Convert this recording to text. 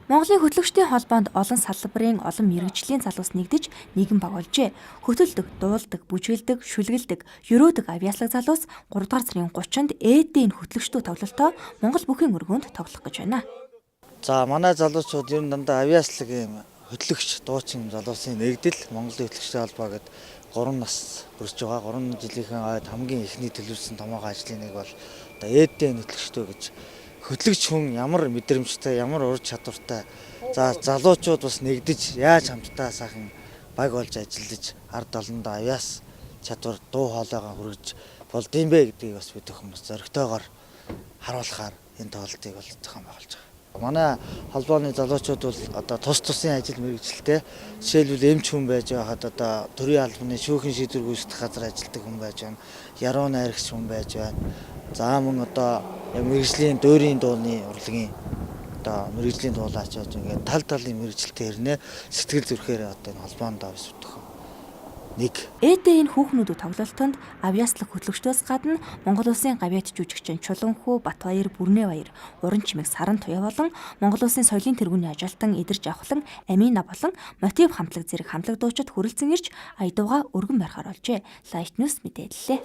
Монголын хөтлөгчдийн холбоонд олон салбарын олон мэргэжлийн залуус нэгдэж нийгэм байгуулжээ. Хөтөлдөг, дуулдаг, бүжгэлдэг, шүлгэлдэг, ёрөөдөг авьяаслаг залуус 3 дугаар сарын 30-нд ээдийн хөтлөгчдөө тоглолтоо Монгол бүхийн өргөөнд тоглох гэж байна. За манай залуучууд ер нь дандаа авьяаслаг юм хөтлөгч дуучин залуусын нэгдэл Монголын хөтлөгчдийн холбоо гэдэг 3 нас хүрч байгаа. 3 жилийнхэн ойд хамгийн ихний төлөвлөсөн томоохон ажлын нэг бол одоо ээдийн хөтлөгчдөө гэж хөтлөгч хүн ямар мэдрэмжтэй, ямар ур чадвартай. За залуучууд бас нэгдэж яаж хамтдаа сайхан баг болж ажиллаж ард олондоо авьяас чадвар дуу хоолойгоо хүргэж болдсон бэ гэдгийг бас бид хүмүүс зоригтойгоор харуулахаар энэ тоглолтыг бол зохион байгуулж байгаа. Манай холбооны залуучууд бол одоо тус тусын ажил мэргэжилтэй. Жишээлбэл эмч хүн байж байхад одоо төрийн албаны шүүхийн шийдвэр гүйцэтгэх газар ажилладаг хүн байж байна. Яруу найрагч хүн байж байна. За мөн одоо мэргэжлийн дөөрийн дууны урлагийн одоо мэргэжлийн дуулаач байж ингээд тал талын мэргэжилтэй хэрнээ сэтгэл зүрхээр одоо энэ холбоонд авс утгах. ээдийн хүүхнүүд тоглолтонд авьяаслаг хөтлөгчдөөс гадна Монгол улсын гавьяат жүжигчин Чулуунхүү, Батбаяр, Бүрнэбаяр, Уран чимэг Саран Туяа болон Монгол улсын соёлын тэргүүний ажилтан Идэрж Авхлан, Амина болон мотив хамтлаг зэрэг хамтлаг дуучид хүрэлцэн ирж аядууга өргөн барихаар олжээ. Лайт Ньюс мэдээллээ.